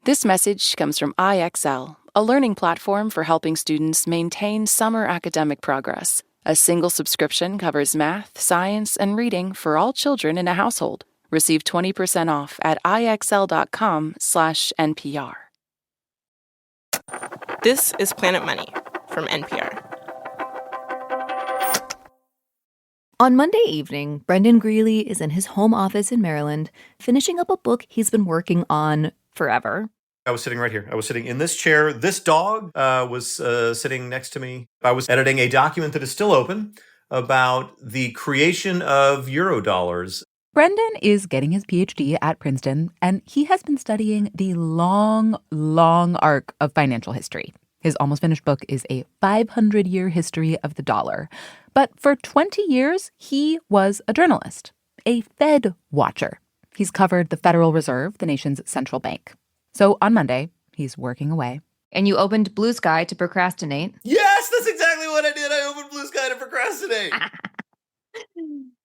This message comes from IXL, a learning platform for helping students maintain summer academic progress. A single subscription covers math, science, and reading for all children in a household. Receive 20% off at IXL.com/NPR. This is Planet Money from NPR. On Monday evening, Brendan Greeley is in his home office in Maryland, finishing up a book he's been working on forever. I was sitting right here. I was sitting in this chair. This dog was sitting next to me. I was editing a document that is still open about the creation of Eurodollars. Brendan is getting his PhD at Princeton, and he has been studying the long arc of financial history. His almost finished book is a 500-year history of the dollar. But for 20 years, he was a journalist, a Fed watcher. He's covered the Federal Reserve, the nation's central bank. So on Monday, he's working away. And you opened Blue Sky to procrastinate. Yes, that's exactly what I did. I opened Blue Sky to procrastinate.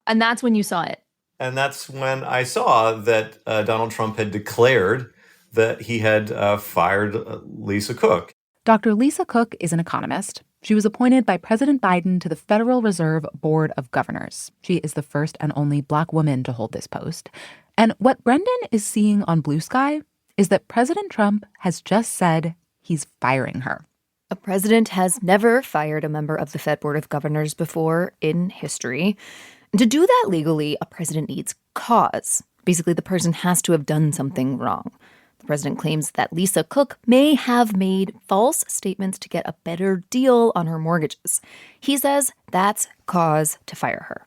And that's when you saw it. And that's when I saw that Donald Trump had declared that he had fired Lisa Cook. Dr. Lisa Cook is an economist. She was appointed by President Biden to the Federal Reserve Board of Governors. She is the first and only Black woman to hold this post. And what Brendan is seeing on Blue Sky is that President Trump has just said he's firing her. A president has never fired a member of the Fed Board of Governors before in history. And to do that legally, a president needs cause. Basically, the person has to have done something wrong. The president claims that Lisa Cook may have made false statements to get a better deal on her mortgages. He says that's cause to fire her.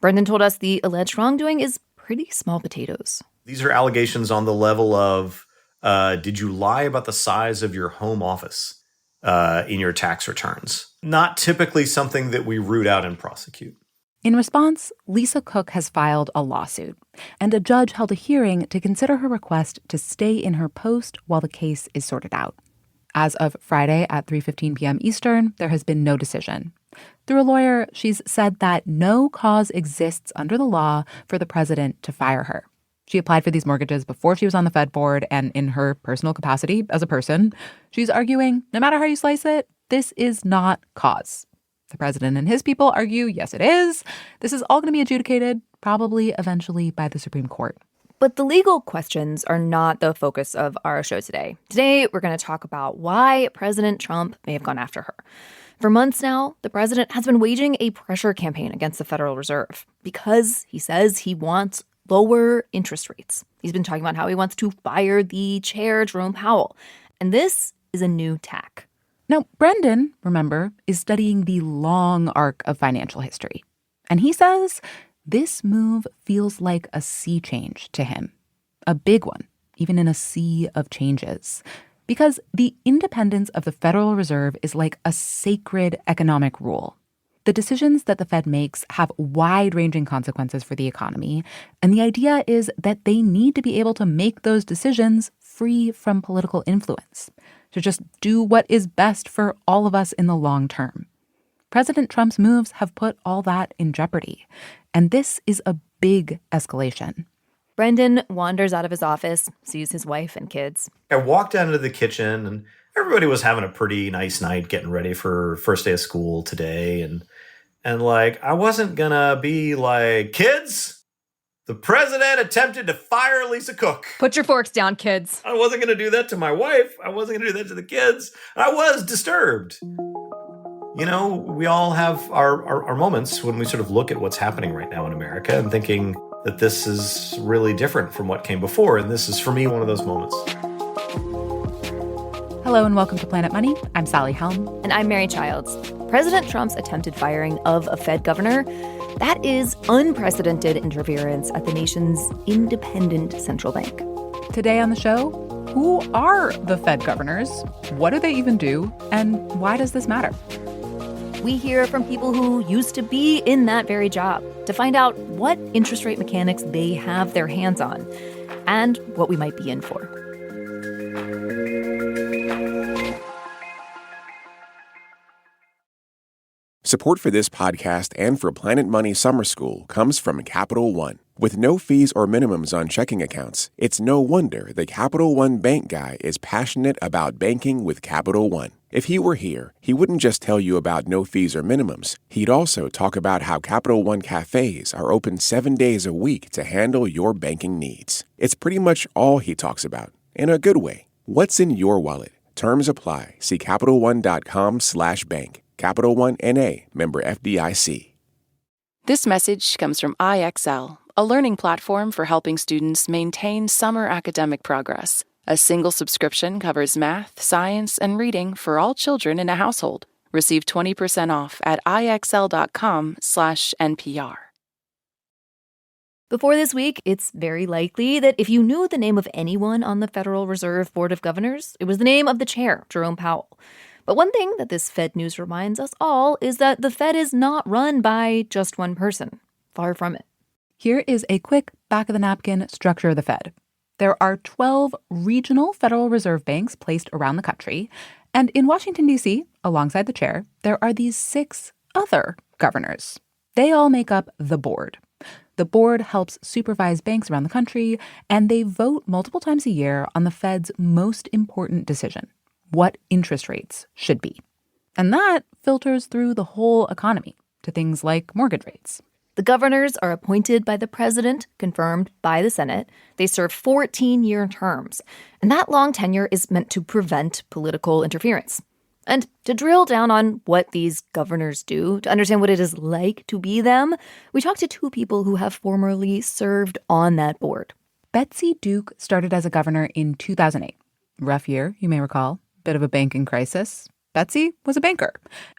Brendan told us the alleged wrongdoing is pretty small potatoes. These are allegations on the level of, did you lie about the size of your home office in your tax returns? Not typically something that we root out and prosecute. In response, Lisa Cook has filed a lawsuit, and a judge held a hearing to consider her request to stay in her post while the case is sorted out. As of Friday at 3:15 p.m. Eastern, there has been no decision. Through a lawyer, she's said that no cause exists under the law for the president to fire her. She applied for these mortgages before she was on the Fed board, and in her personal capacity as a person, she's arguing, no matter how you slice it, this is not cause. The president and his people argue, yes, it is. This is all going to be adjudicated, probably eventually by the Supreme Court. But the legal questions are not the focus of our show today. Today, we're going to talk about why President Trump may have gone after her. For months now, the president has been waging a pressure campaign against the Federal Reserve because he says he wants lower interest rates. He's been talking about how he wants to fire the chair, Jerome Powell. And this is a new tack. Now, Brendan, remember, is studying the long arc of financial history. And he says this move feels like a sea change to him. A big one, even in a sea of changes. Because the independence of the Federal Reserve is like a sacred economic rule. The decisions that the Fed makes have wide-ranging consequences for the economy, and the idea is that they need to be able to make those decisions free from political influence, to just do what is best for all of us in the long term. President Trump's moves have put all that in jeopardy, and this is a big escalation. Brendan wanders out of his office, sees his wife and kids. I walked down into the kitchen, and everybody was having a pretty nice night getting ready for first day of school today. And like, I wasn't gonna be like, kids, the president attempted to fire Lisa Cook. Put your forks down, kids. I wasn't gonna do that to my wife. I wasn't gonna do that to the kids. I was disturbed. You know, we all have our moments when we sort of look at what's happening right now in America and thinking that this is really different from what came before. And this is, for me, one of those moments. Hello and welcome to Planet Money. I'm Sally Helm. And I'm Mary Childs. President Trump's attempted firing of a Fed governor, that is unprecedented interference at the nation's independent central bank. Today on the show, who are the Fed governors? What do they even do? And why does this matter? We hear from people who used to be in that very job to find out what interest rate mechanics they have their hands on and what we might be in for. Support for this podcast and for Planet Money Summer School comes from Capital One. With no fees or minimums on checking accounts, it's no wonder the Capital One Bank guy is passionate about banking with Capital One. If he were here, he wouldn't just tell you about no fees or minimums. He'd also talk about how Capital One cafes are open 7 days a week to handle your banking needs. It's pretty much all he talks about, in a good way. What's in your wallet? Terms apply. See CapitalOne.com/bank. Capital One N.A., member FDIC. This message comes from IXL, a learning platform for helping students maintain summer academic progress. A single subscription covers math, science, and reading for all children in a household. Receive 20% off at IXL.com/NPR. Before this week, it's very likely that if you knew the name of anyone on the Federal Reserve Board of Governors, it was the name of the chair, Jerome Powell. But one thing that this Fed news reminds us all is that the Fed is not run by just one person. Far from it. Here is a quick back-of-the-napkin structure of the Fed. There are 12 regional Federal Reserve banks placed around the country. And in Washington, D.C., alongside the chair, there are these 6 other governors. They all make up the board. The board helps supervise banks around the country, and they vote multiple times a year on the Fed's most important decision: what interest rates should be. And that filters through the whole economy to things like mortgage rates. The governors are appointed by the president, confirmed by the Senate. They serve 14-year terms. And that long tenure is meant to prevent political interference. And to drill down on what these governors do, to understand what it is like to be them, we talked to 2 people who have formerly served on that board. Betsy Duke started as a governor in 2008. Rough year, you may recall. Bit of a banking crisis. Betsy was a banker.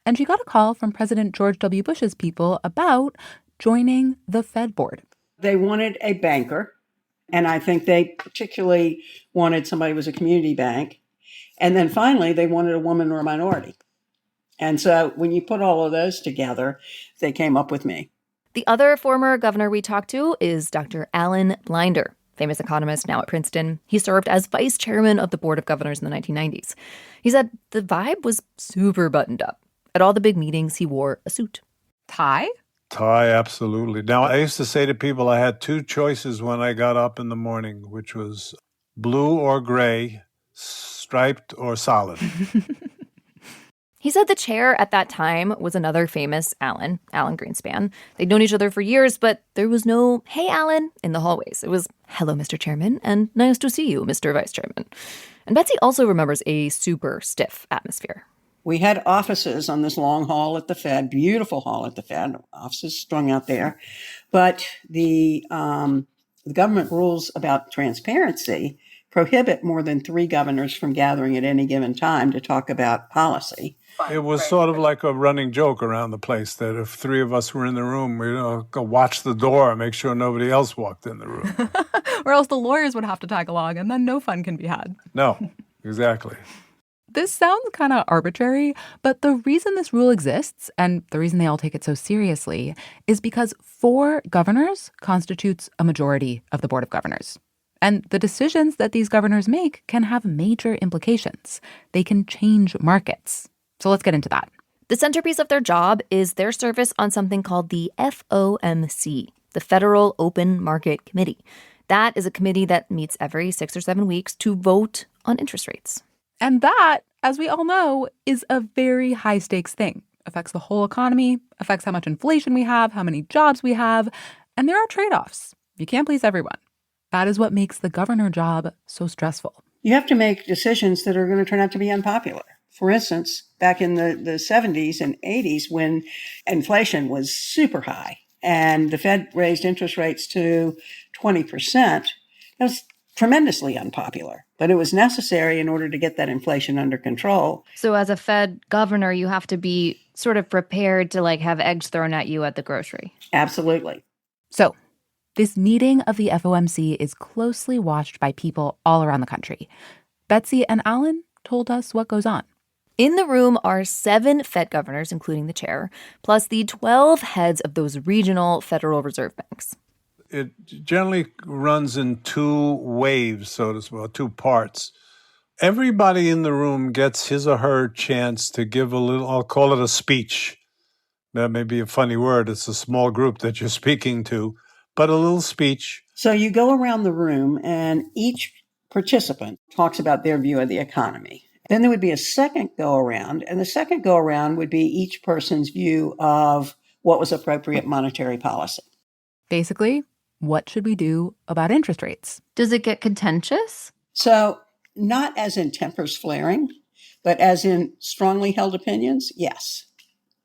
And she got a call from President George W. Bush's people about joining the Fed board. They wanted a banker, and I think they particularly wanted somebody who was a community bank. And then finally, they wanted a woman or a minority. And so when you put all of those together, they came up with me. The other former governor we talked to is Dr. Alan Blinder, famous economist now at Princeton. He served as vice chairman of the Board of Governors in the 1990s. He said the vibe was super buttoned up. At all the big meetings, he wore a suit. Tie? Tie, absolutely. Now, I used to say to people I had 2 choices when I got up in the morning, which was blue or gray, striped or solid. He said the chair at that time was another famous Alan Greenspan. They'd known each other for years, but there was no, "Hey, Alan," in the hallways. It was, "Hello, Mr. Chairman," and "Nice to see you, Mr. Vice Chairman." And Betsy also remembers a super stiff atmosphere. We had offices on this long hall at the Fed, beautiful hall at the Fed, offices strung out there. But the government rules about transparency prohibit more than 3 governors from gathering at any given time to talk about policy. It was sort of like a running joke around the place that if 3 of us were in the room, we'd go watch the door and make sure nobody else walked in the room. Or else the lawyers would have to tag along, and then no fun can be had. No, exactly. This sounds kind of arbitrary, but the reason this rule exists, and the reason they all take it so seriously, is because 4 governors constitutes a majority of the Board of Governors. And the decisions that these governors make can have major implications. They can change markets. So let's get into that. The centerpiece of their job is their service on something called the FOMC, the Federal Open Market Committee. That is a committee that meets every 6 or 7 weeks to vote on interest rates. And that, as we all know, is a very high-stakes thing. Affects the whole economy, affects how much inflation we have, how many jobs we have, and there are trade-offs. You can't please everyone. That is what makes the governor job so stressful. You have to make decisions that are going to turn out to be unpopular. For instance, back in the 70s and 80s when inflation was super high and the Fed raised interest rates to 20%, that was tremendously unpopular. But it was necessary in order to get that inflation under control. So as a Fed governor, you have to be sort of prepared to have eggs thrown at you at the grocery. Absolutely. So this meeting of the FOMC is closely watched by people all around the country. Betsy and Alan told us what goes on. In the room are 7 Fed governors, including the chair, plus the 12 heads of those regional Federal Reserve banks. It generally runs in 2 waves, so to speak, 2 parts. Everybody in the room gets his or her chance to give a little, I'll call it a speech. That may be a funny word. It's a small group that you're speaking to. but a little speech. So you go around the room and each participant talks about their view of the economy. Then there would be a second go around, and the second go around would be each person's view of what was appropriate monetary policy. Basically, what should we do about interest rates? Does it get contentious? So not as in tempers flaring, but as in strongly held opinions, yes.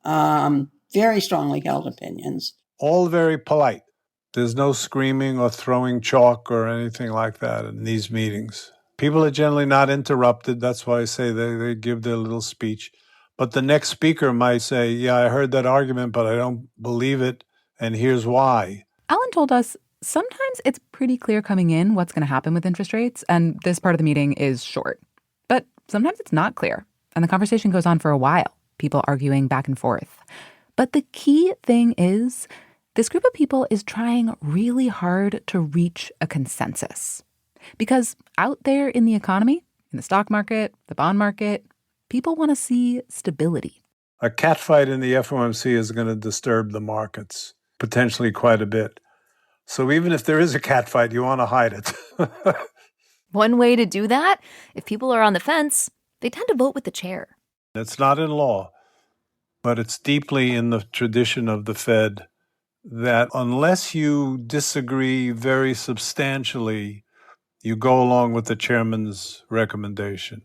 Very strongly held opinions. All very polite. There's no screaming or throwing chalk or anything like that in these meetings. People are generally not interrupted. That's why I say they give their little speech. But the next speaker might say, yeah, I heard that argument, but I don't believe it, and here's why. Alan told us sometimes it's pretty clear coming in what's going to happen with interest rates, and this part of the meeting is short. But sometimes it's not clear, and the conversation goes on for a while, people arguing back and forth. But the key thing is, this group of people is trying really hard to reach a consensus. Because out there in the economy, in the stock market, the bond market, people want to see stability. A catfight in the FOMC is going to disturb the markets, potentially quite a bit. So even if there is a catfight, you want to hide it. One way to do that, if people are on the fence, they tend to vote with the chair. It's not in law, but it's deeply in the tradition of the Fed that unless you disagree very substantially, you go along with the chairman's recommendation.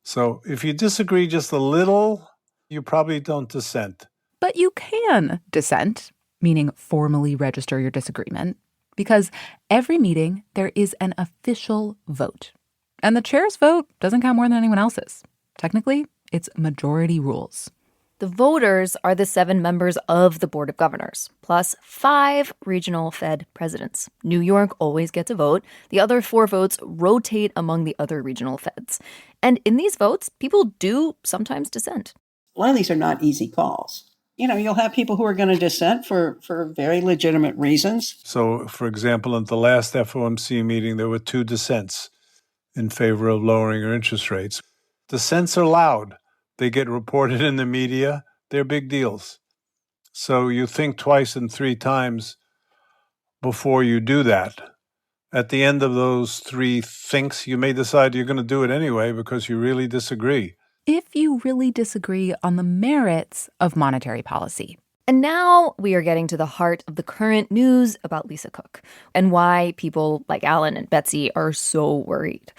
So if you disagree just a little, you probably don't dissent. But you can dissent, meaning formally register your disagreement, because every meeting there is an official vote. And the chair's vote doesn't count more than anyone else's. Technically, it's majority rules. The voters are the 7 members of the Board of Governors, plus 5 regional Fed presidents. New York always gets a vote. The other 4 votes rotate among the other regional Feds. And in these votes, people do sometimes dissent. A lot of these are not easy calls. You know, you'll have people who are going to dissent for very legitimate reasons. So, for example, at the last FOMC meeting, there were 2 dissents in favor of lowering our interest rates. Dissents are loud. They get reported in the media. They're big deals. So you think twice and 3 times before you do that. At the end of those 3 thinks, you may decide you're going to do it anyway because you really disagree. If you really disagree on the merits of monetary policy. And now we are getting to the heart of the current news about Lisa Cook and why people like Alan and Betsy are so worried.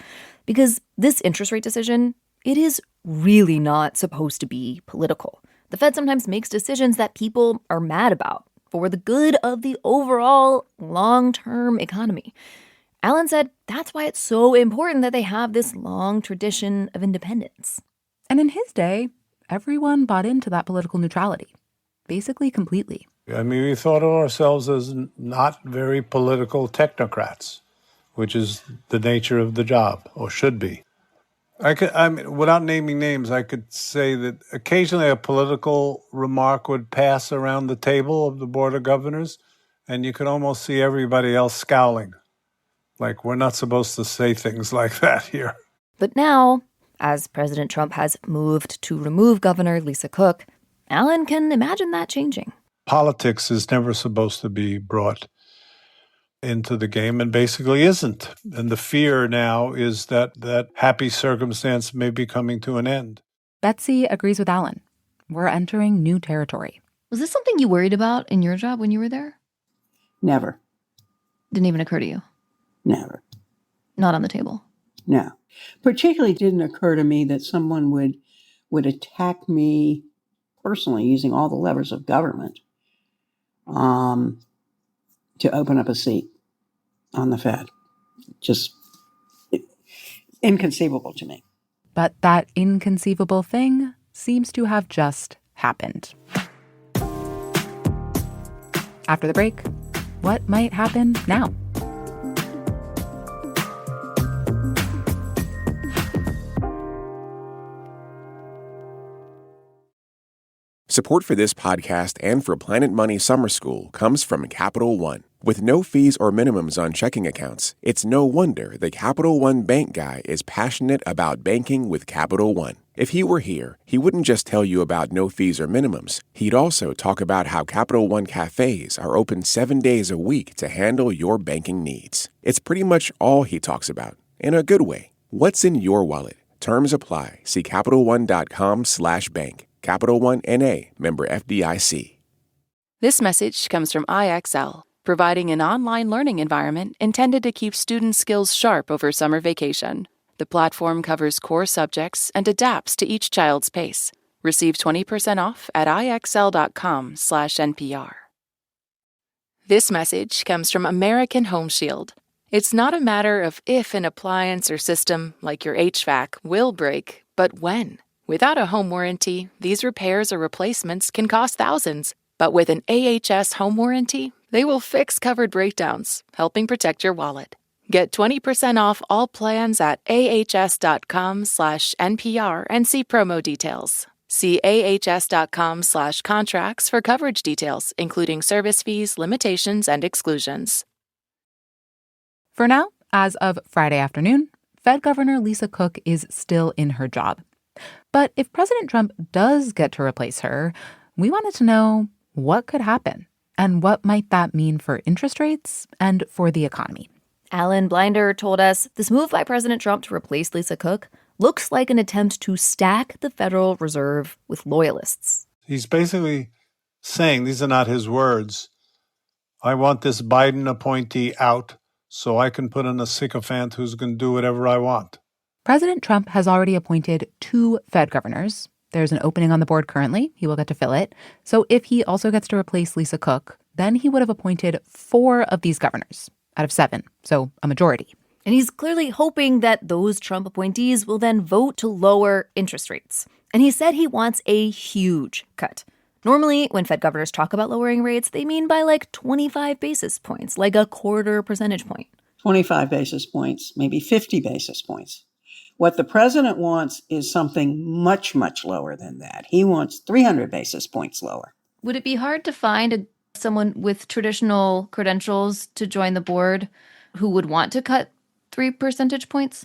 Because this interest rate decision, it is really not supposed to be political. The Fed sometimes makes decisions that people are mad about for the good of the overall long-term economy. Alan said that's why it's so important that they have this long tradition of independence. And in his day, everyone bought into that political neutrality, basically completely. I mean, we thought of ourselves as not very political technocrats, which is the nature of the job, or should be. I mean, without naming names, I could say that occasionally a political remark would pass around the table of the Board of Governors, and you could almost see everybody else scowling. Like, we're not supposed to say things like that here. But now, as President Trump has moved to remove Governor Lisa Cook, Alan can imagine that changing. Politics is never supposed to be brought into the game and basically isn't. And the fear now is that that happy circumstance may be coming to an end. Betsy agrees with Alan. We're entering new territory. Was this something you worried about in your job when you were there? Never. Didn't even occur to you? Never. Not on the table? No. Particularly didn't occur to me that someone would attack me personally using all the levers of government to open up a seat on the Fed. Just inconceivable to me. But that inconceivable thing seems to have just happened. After the break, what might happen now? Support for this podcast and for Planet Money Summer School comes from Capital One. With no fees or minimums on checking accounts, it's no wonder the Capital One bank guy is passionate about banking with Capital One. If he were here, he wouldn't just tell you about no fees or minimums. He'd also talk about how Capital One cafes are open 7 days a week to handle your banking needs. It's pretty much all he talks about, in a good way. What's in your wallet? Terms apply. See CapitalOne.com/bank. Capital One N.A., member FDIC. This message comes from IXL, providing an online learning environment intended to keep student skills sharp over summer vacation. The platform covers core subjects and adapts to each child's pace. Receive 20% off at IXL.com/NPR. This message comes from American Home Shield. It's not a matter of if an appliance or system, like your HVAC, will break, but when. Without a home warranty, these repairs or replacements can cost thousands. But with an AHS home warranty, they will fix covered breakdowns, helping protect your wallet. Get 20% off all plans at ahs.com/NPR and see promo details. See ahs.com/contracts for coverage details, including service fees, limitations, and exclusions. For now, as of Friday afternoon, Fed Governor Lisa Cook is still in her job. But if President Trump does get to replace her, we wanted to know what could happen and what might that mean for interest rates and for the economy. Alan Blinder told us this move by President Trump to replace Lisa Cook looks like an attempt to stack the Federal Reserve with loyalists. He's basically saying, these are not his words, I want this Biden appointee out so I can put in a sycophant who's going to do whatever I want. President Trump has already appointed 2 Fed governors. There's an opening on the board currently. He will get to fill it. So if he also gets to replace Lisa Cook, then he would have appointed 4 of these governors out of 7, so a majority. And he's clearly hoping that those Trump appointees will then vote to lower interest rates. And he said he wants a huge cut. Normally, when Fed governors talk about lowering rates, they mean by like 25 basis points, like a quarter percentage point. 25 basis points, maybe 50 basis points. What the president wants is something much, much lower than that. He wants 300 basis points lower. Would it be hard to find someone with traditional credentials to join the board who would want to cut 3 percentage points?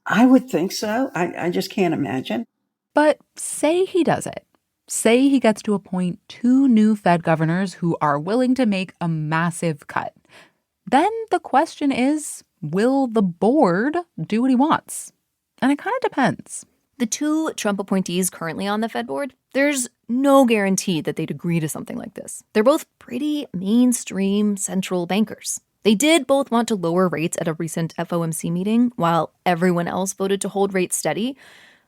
I would think so. I just can't imagine. But say he does it. Say he gets to appoint 2 new Fed governors who are willing to make a massive cut. Then the question is, will the board do what he wants? And it kind of depends. The 2 Trump appointees currently on the Fed board, there's no guarantee that they'd agree to something like this. They're both pretty mainstream central bankers. They did both want to lower rates at a recent FOMC meeting, while everyone else voted to hold rates steady.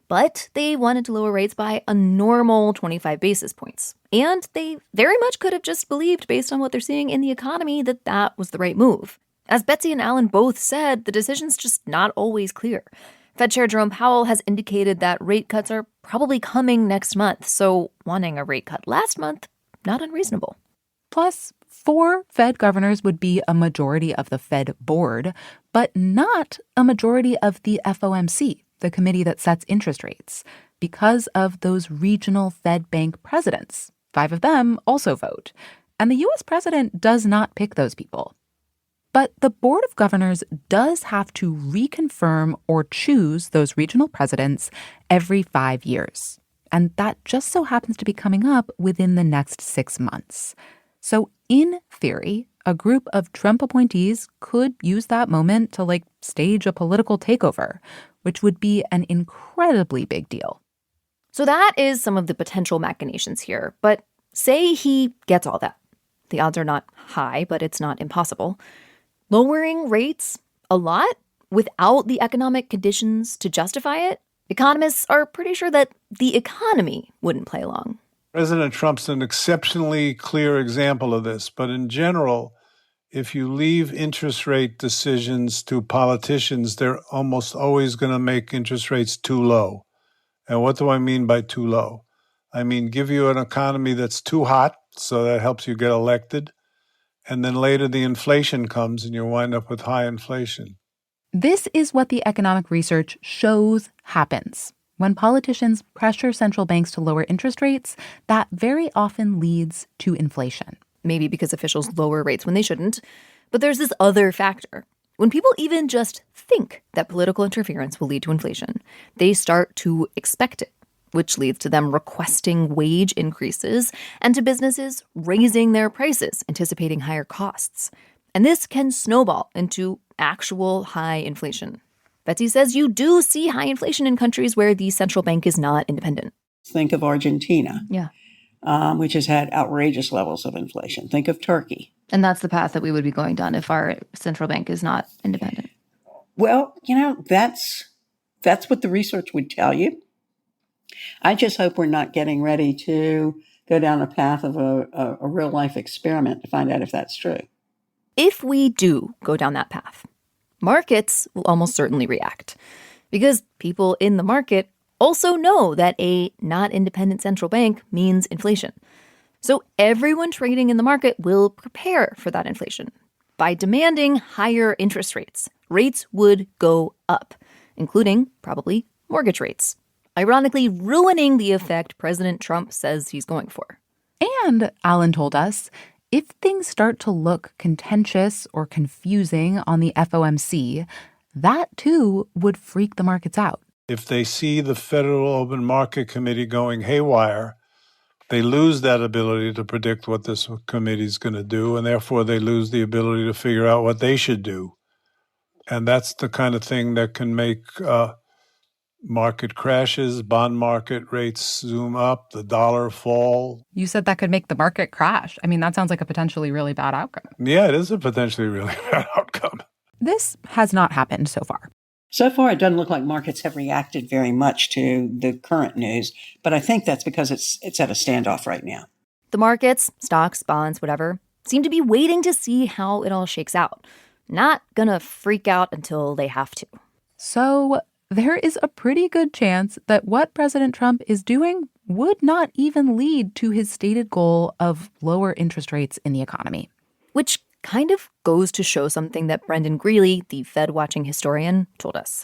But they wanted to lower rates by a normal 25 basis points. And they very much could have just believed, based on what they're seeing in the economy, that that was the right move. As Betsy and Alan both said, the decision's just not always clear. Fed Chair Jerome Powell has indicated that rate cuts are probably coming next month, so wanting a rate cut last month, not unreasonable. Plus, 4 Fed governors would be a majority of the Fed board, but not a majority of the FOMC, the committee that sets interest rates, because of those regional Fed bank presidents. 5 of them also vote. And the U.S. president does not pick those people. But the Board of Governors does have to reconfirm or choose those regional presidents every 5 years. And that just so happens to be coming up within the next 6 months. So in theory, a group of Trump appointees could use that moment to stage a political takeover, which would be an incredibly big deal. So that is some of the potential machinations here. But say he gets all that. The odds are not high, but it's not impossible. Lowering rates a lot without the economic conditions to justify it, economists are pretty sure that the economy wouldn't play along. President Trump's an exceptionally clear example of this. But in general, if you leave interest rate decisions to politicians, they're almost always going to make interest rates too low. And what do I mean by too low? I mean, give you an economy that's too hot, so that helps you get elected. And then later the inflation comes and you wind up with high inflation. This is what the economic research shows happens. When politicians pressure central banks to lower interest rates, that very often leads to inflation. Maybe because officials lower rates when they shouldn't. But there's this other factor. When people even just think that political interference will lead to inflation, they start to expect it, which leads to them requesting wage increases and to businesses raising their prices, anticipating higher costs. And this can snowball into actual high inflation. Betsy says you do see high inflation in countries where the central bank is not independent. Think of Argentina, Yeah. which has had outrageous levels of inflation. Think of Turkey. And that's the path that we would be going down if our central bank is not independent. Well, that's what the research would tell you. I just hope we're not getting ready to go down a path of a real-life experiment to find out if that's true. If we do go down that path, markets will almost certainly react because people in the market also know that a not independent central bank means inflation. So everyone trading in the market will prepare for that inflation. By demanding higher interest rates, rates would go up, including probably mortgage rates, ironically ruining the effect President Trump says he's going for. And Alan told us, if things start to look contentious or confusing on the FOMC, that too would freak the markets out. If they see the Federal Open Market Committee going haywire, they lose that ability to predict what this committee is going to do, and therefore they lose the ability to figure out what they should do. And that's the kind of thing that can make market crashes, bond market rates zoom up, the dollar fall. You said that could make the market crash. I mean, that sounds like a potentially really bad outcome. Yeah, it is a potentially really bad outcome. This has not happened so far. So far, it doesn't look like markets have reacted very much to the current news, but I think that's because it's at a standoff right now. The markets, stocks, bonds, whatever, seem to be waiting to see how it all shakes out. Not gonna freak out until they have to. So there is a pretty good chance that what President Trump is doing would not even lead to his stated goal of lower interest rates in the economy. Which kind of goes to show something that Brendan Greeley, the Fed-watching historian, told us.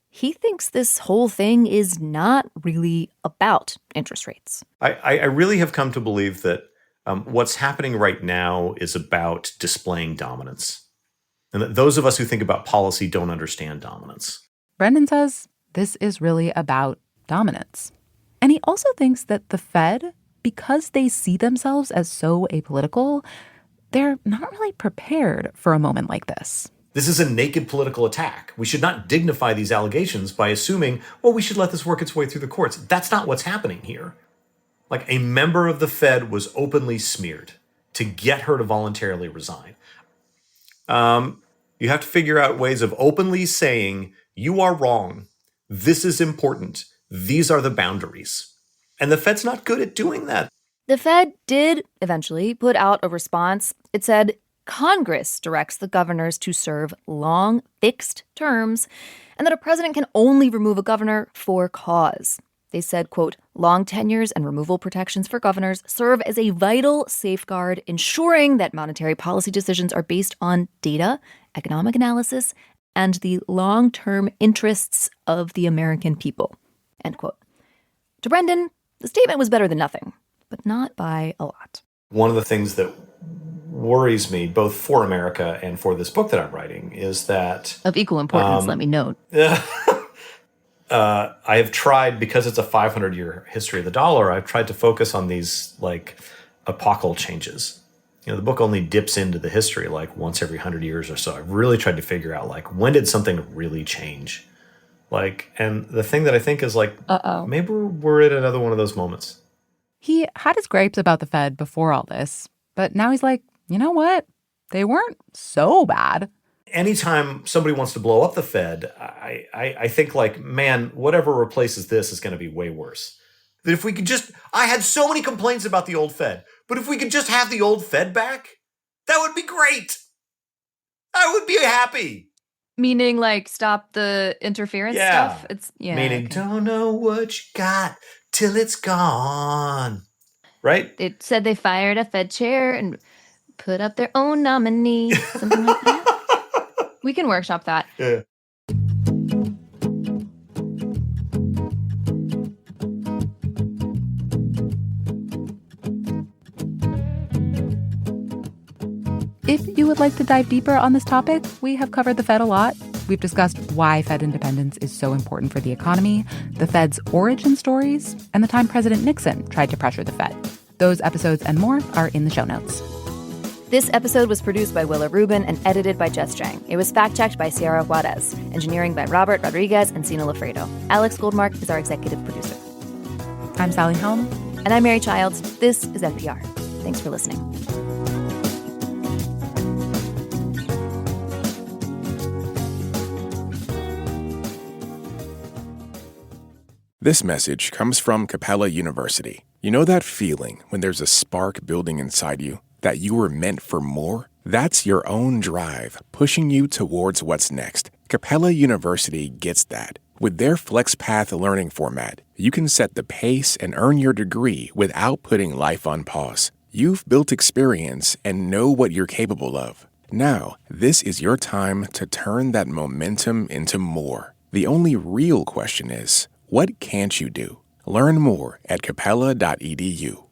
He thinks this whole thing is not really about interest rates. I really have come to believe that what's happening right now is about displaying dominance. And that those of us who think about policy don't understand dominance. Brendan says this is really about dominance. And he also thinks that the Fed, because they see themselves as so apolitical, they're not really prepared for a moment like this. This is a naked political attack. We should not dignify these allegations by assuming, well, we should let this work its way through the courts. That's not what's happening here. Like, a member of the Fed was openly smeared to get her to voluntarily resign. You have to figure out ways of openly saying, you are wrong. This is important. These are the boundaries. And the Fed's not good at doing that. The Fed did eventually put out a response. It said Congress directs the governors to serve long, fixed terms, and that a president can only remove a governor for cause. They said, quote, long tenures and removal protections for governors serve as a vital safeguard, ensuring that monetary policy decisions are based on data, economic analysis, and the long-term interests of the American people, end quote. To Brendan, the statement was better than nothing, but not by a lot. One of the things that worries me, both for America and for this book that I'm writing, is that... Of equal importance, let me note. I have tried, because it's a 500-year history of the dollar, I've tried to focus on these, like, epochal changes. You know, the book only dips into the history, like, once every 100 years or so. I've really tried to figure out, like, when did something really change? Like, and the thing that I think is, like, maybe we're at another one of those moments. He had his gripes about the Fed before all this, but now he's like, you know what? They weren't so bad. Anytime somebody wants to blow up the Fed, I think, like, man, whatever replaces this is going to be way worse. That if we could just, I had so many complaints about the old Fed, but if we could just have the old Fed back, that would be great. I would be happy. Meaning, like, stop the interference stuff? Meaning, don't know what you got till it's gone. Right? It said they fired a Fed chair and put up their own nominee, something like that. We can workshop that. Yeah. If you would like to dive deeper on this topic, we have covered the Fed a lot. We've discussed why Fed independence is so important for the economy, the Fed's origin stories, and the time President Nixon tried to pressure the Fed. Those episodes and more are in the show notes. This episode was produced by Willa Rubin and edited by Jess Jang. It was fact-checked by Sierra Juarez, engineering by Robert Rodriguez and Sina Lafredo. Alex Goldmark is our executive producer. I'm Sally Helm. And I'm Mary Childs. This is NPR. Thanks for listening. This message comes from Capella University. You know that feeling when there's a spark building inside you, that you were meant for more? That's your own drive pushing you towards what's next. Capella University gets that. With their FlexPath learning format, you can set the pace and earn your degree without putting life on pause. You've built experience and know what you're capable of. Now, this is your time to turn that momentum into more. The only real question is, what can't you do? Learn more at capella.edu.